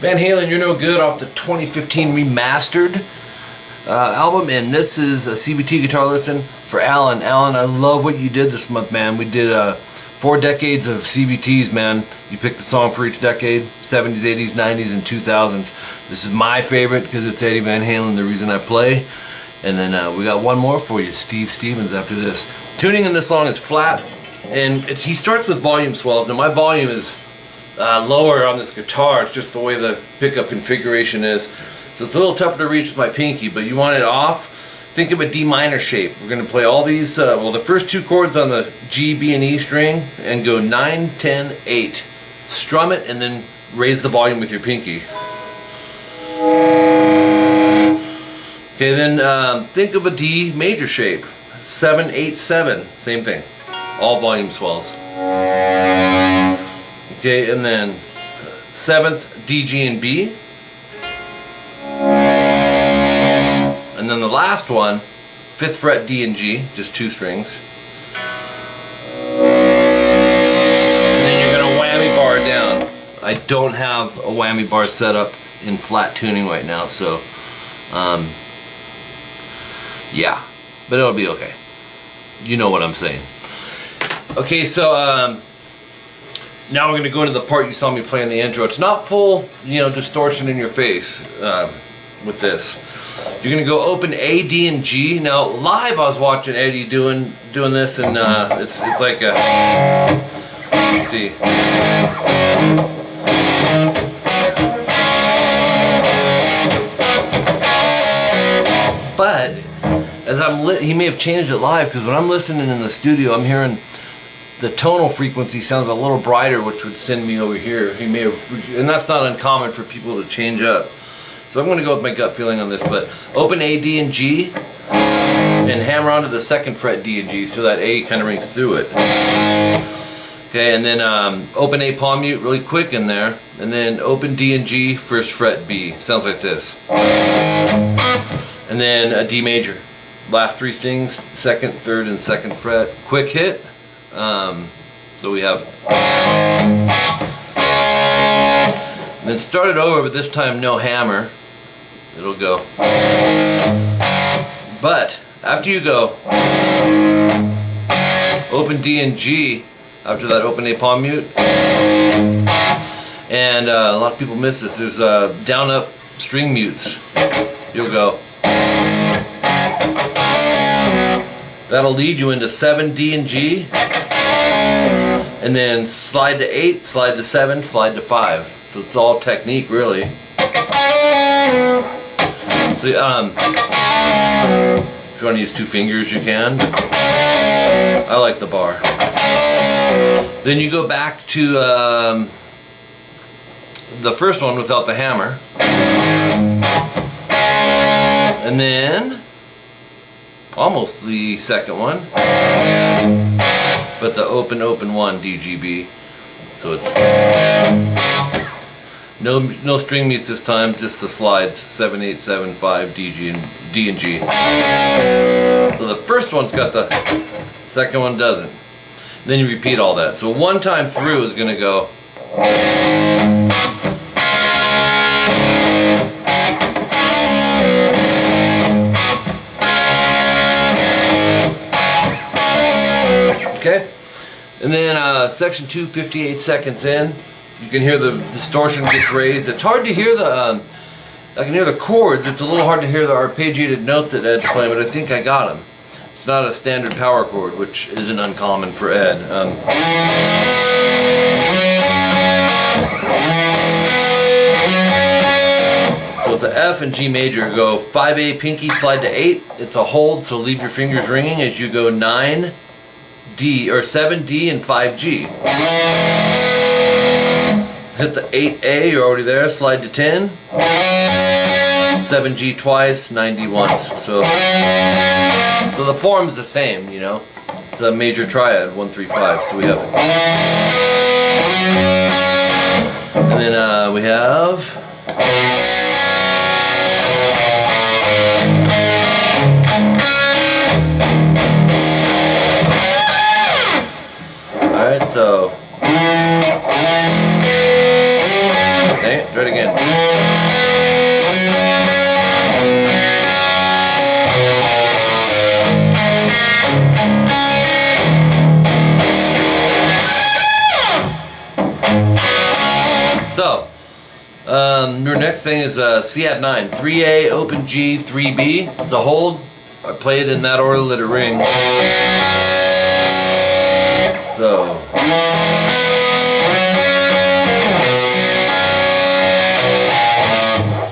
Van Halen, You're No Good off the 2015 Remastered album, and this is a CVT Guitar Lesson for Alan. Alan, I love what you did this month, man. We did 4 decades of CVTs, man. You picked a song for each decade, 70s, 80s, 90s, and 2000s. This is my favorite because it's Eddie Van Halen, the reason I play. And then we got one more for you, Steve Stevens, after this. Tuning in this song is flat, and he starts with volume swells. Now my volume is lower on this guitar. It's just the way the pickup configuration is. So it's a little tougher to reach with my pinky, but you want it off. Think of a D minor shape. We're going to play all these, well, the first 2 chords on the G, B, and E string, and go 9, 10, 8. Strum it, and then raise the volume with your pinky. Okay, then think of a D major shape. 7, 8, 7. Same thing. All volume swells. Okay, and then 7th, D, G, and B. And then the last one, 5th fret, D and G, just 2 strings. And then you're gonna whammy bar down. I don't have a whammy bar set up in flat tuning right now, so yeah, but it'll be okay. You know what I'm saying. Okay, so now we're going to go into the part you saw me play in the intro. It's not full, distortion in your face with this. You're going to go open A, D, and G. Now live I was watching Eddie doing this, and it's like a, let's see. But as he may have changed it live, because when I'm listening in the studio, I'm hearing the tonal frequency sounds a little brighter, which would send me over here. He may have, and that's not uncommon for people to change up. So I'm going to go with my gut feeling on this, but open A, D, and G, and hammer onto the 2nd fret D and G so that A kind of rings through it. Okay, and then open A palm mute really quick in there, and then open D and G, 1st fret B. Sounds like this. And then a D major. Last 3 strings, 2nd, 3rd, and 2nd fret. Quick hit. So we have, and then start it over, but this time no hammer. It'll go. But after you go, open D and G after that open A palm mute, and a lot of people miss this. There's down up string mutes. You'll go. That'll lead you into 7, D and G, and then slide to 8, slide to 7, slide to 5. So it's all technique, really. So if you want to use 2 fingers, you can. I like the bar. Then you go back to the first one without the hammer, and then almost the 2nd one, but the open 1 DGB. So it's no string mutes this time, just the slides 7, 8, 7, 5, D and G. So the first one's got the 2nd one doesn't. Then you repeat all that. So 1 time through is going to go. Okay, and then section 2, 58 seconds in, you can hear the distortion gets raised. It's hard to hear the, I can hear the chords. It's a little hard to hear the arpeggiated notes that Ed's playing, but I think I got them. It's not a standard power chord, which isn't uncommon for Ed. So it's an F and G major. Go 5A pinky, slide to 8. It's a hold, so leave your fingers ringing as you go 9, D, or 7, D, and 5, G. Hit the 8A, you're already there, slide to 10. 7, G twice, 9, D once. So the form's the same, It's a major triad, 1, 3, 5. So we have, and then we have, alright, so Okay, try it again. again. So, your next thing is C add 9, 3A, open G, 3B. It's a hold. I play it in that order, let it ring. So.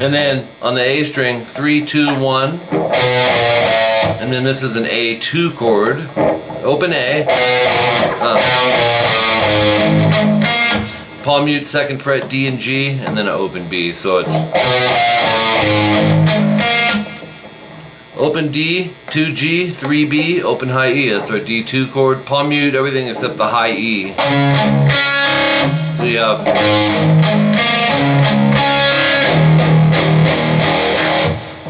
And then on the A string, 3, 2, 1. And then this is an A2 chord. Open A. Palm mute, 2nd fret, D and G, and then an open B. So it's open D, 2G, 3B, open high E. That's our D2 chord. Palm mute, everything except the high E. So you have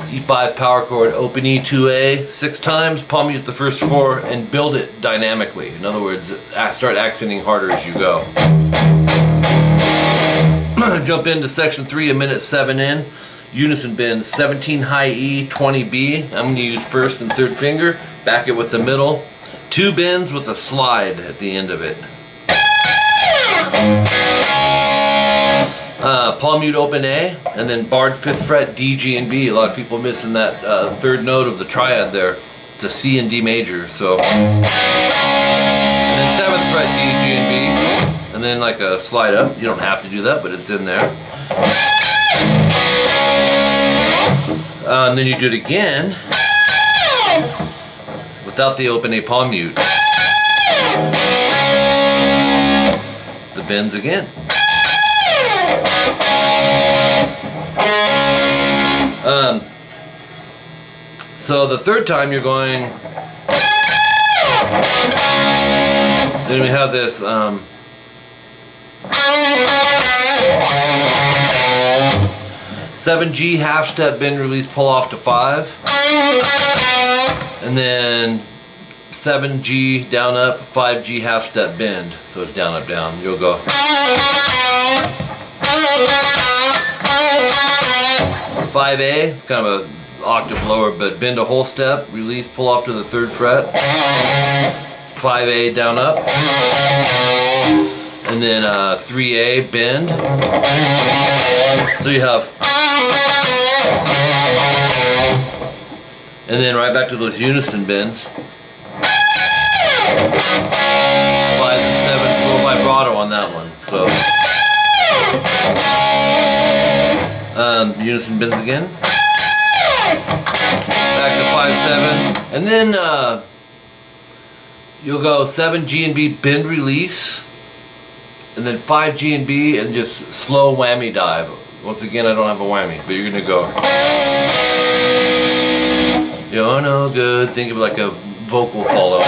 E5 power chord, open E2A 6 times, palm mute the first 4, and build it dynamically. In other words, start accenting harder as you go. Jump into section 3, a minute 7 in. Unison bends, 17 high E, 20 B. I'm going to use 1st and 3rd finger, back it with the middle. 2 bends with a slide at the end of it. Palm mute, open A, and then barred 5th fret, D, G, and B. A lot of people missing that 3rd note of the triad there. It's a C and D major, so. And then 7th fret, D, G, and B. And then like a slide up. You don't have to do that, but it's in there. And then you do it again without the open A palm mute. The bends again. So the 3rd time you're going, then we have this 7G half step bend release pull off to 5, and then 7G down up, 5G half step bend, so it's down up down. You'll go 5A, it's kind of an octave lower, but bend a whole step, release, pull off to the 3rd fret, 5A down up, and then 3A bend. So you have, and then right back to those unison bends. 5s and 7s, a little vibrato on that one. So unison bends again. Back to 5 7s, and then you'll go 7 G and B bend release, and then 5 G and B, and just slow whammy dive. Once again, I don't have a whammy, but you're gonna go. You're no good. Think of like a vocal follow.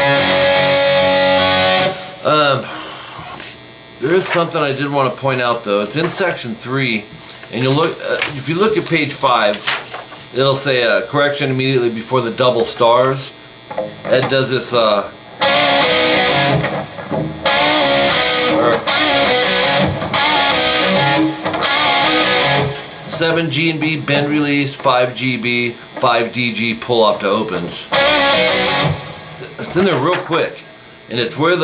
There is something I did want to point out though. It's in section 3, and you'll look. If you look at page 5, it'll say correction immediately before the double stars. Ed does this. 7 G and B bend release, 5 GB, 5 DG pull off to opens. It's in there real quick, and it's where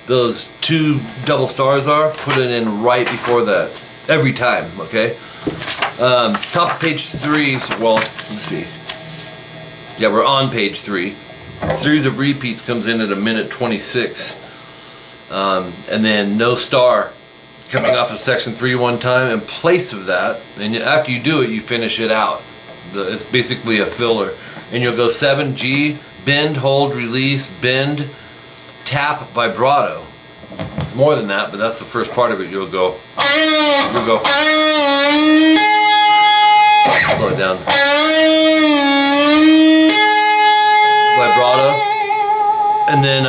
those 2 double stars are. Put it in right before that every time. Okay. Top of page 3. Well, let's see. Yeah, we're on page 3. A series of repeats comes in at a minute 26, and then no star coming off of section 3 one time in place of that, and after you do it, you finish it out. It's basically a filler, and you'll go 7 G, bend, hold, release, bend, tap, vibrato. It's more than that, but that's the first part of it. You'll go. Slow it down. Vibrato, and then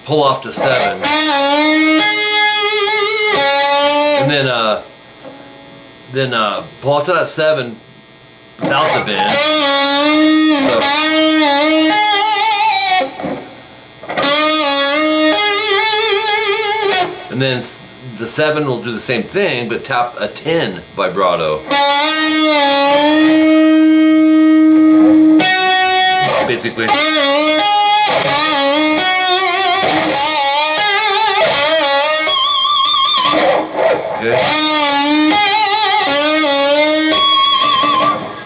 pull off to 7. And then pull off to that 7 without the bend. So, and then The 7 will do the same thing, but tap a 10 vibrato. Basically. Okay.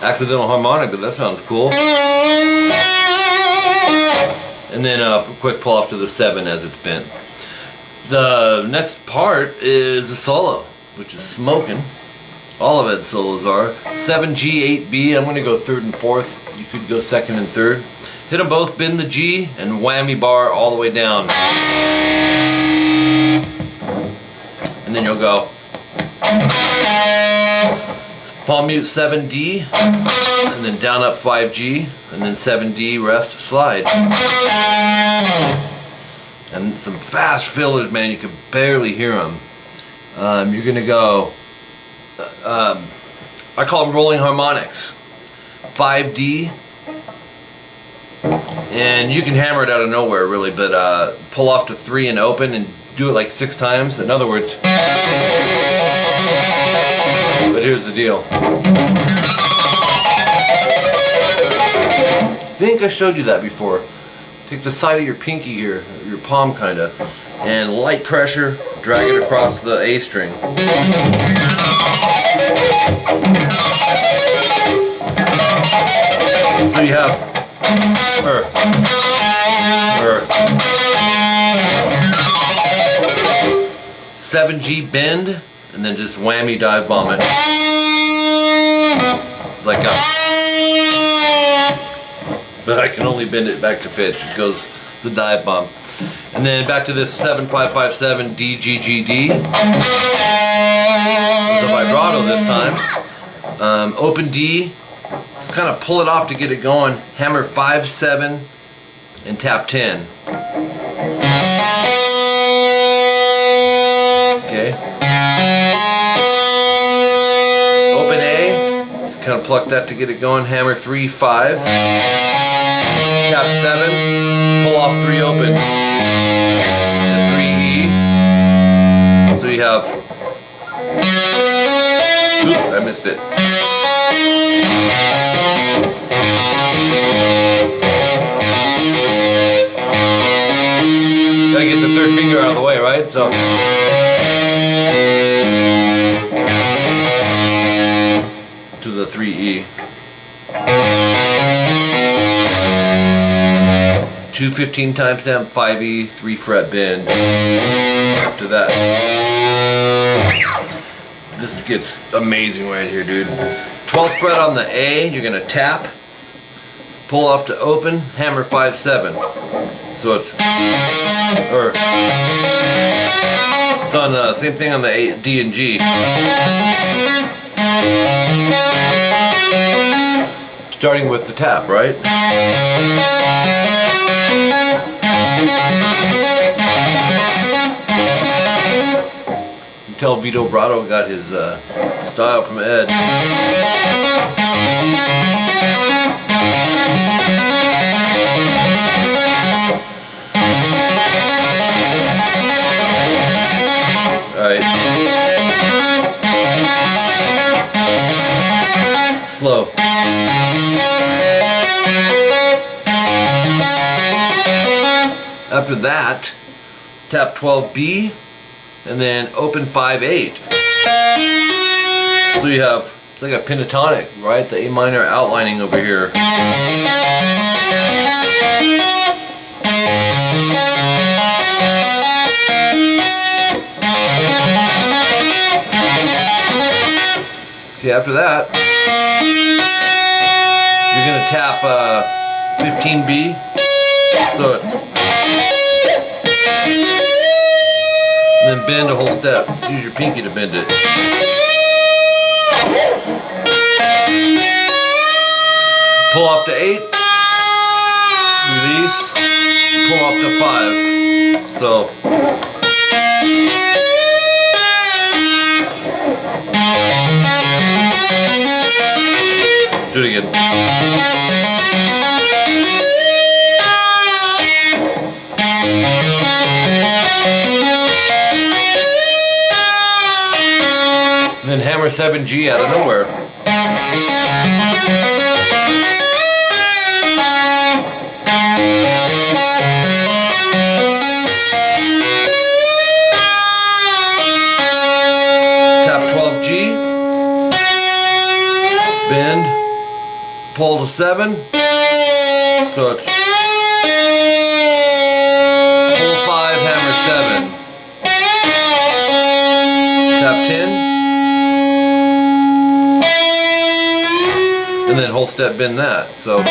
Accidental harmonic, but that sounds cool. And then a quick pull off to the 7 as it's bent. The next part is a solo, which is smoking. All of Ed's solos are. 7G, 8B, I'm going to go 3rd and 4th. You could go 2nd and 3rd. Hit them both, bend the G, and whammy bar all the way down. And then you'll go. Palm mute 7D, and then down up 5G, and then 7D, rest, slide. And some fast fillers, man, you can barely hear them. You're gonna go, I call them rolling harmonics. 5D, and you can hammer it out of nowhere really, but pull off to 3 and open and do it like 6 times. In other words, but here's the deal. I think I showed you that before. Take the side of your pinky here, your palm kinda, and light pressure, drag it across the A string. So you have 7G bend, and then just whammy dive bomb it. Like a, but I can only bend it back to pitch. It goes to dive bomb. And then back to this 7557 DGGD. The vibrato this time. Open D. Just kind of pull it off to get it going. Hammer 5, 7, and tap 10. Okay. Open A. Just kind of pluck that to get it going. Hammer 3, 5. Tap 7. Pull off 3 open. To 3E. So you have. Oops, I missed it. Gotta get the 3rd finger out of the way, right? So. To the 3E. 2 15 timestamp, 5E, 3 fret bend. After that. This gets amazing right here, dude. 12th fret on the A, you're gonna tap, pull off to open, hammer 5, 7. So it's, or it's on same thing on the A, D and G. Starting with the tap, right? You can tell Vito Brato got his style from Ed. Alright. Slow. After that, tap 12B and then open 5-8. So you have, it's like a pentatonic, right? The A minor outlining over here. Okay, after that, you're gonna tap 15B. So it's, and then bend a whole step. Just use your pinky to bend it. Pull off to 8. Release. Pull off to 5. So. Do it again. hammer 7G out of nowhere. Tap 12G, bend, pull to 7, so it's pull 5, hammer 7, tap 10, and then whole step bend that, so pull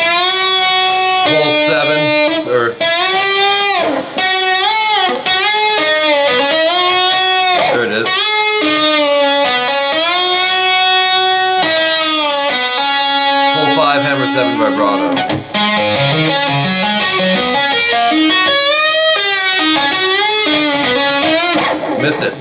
7, or there it is. Pull 5, hammer 7 vibrato. Missed it.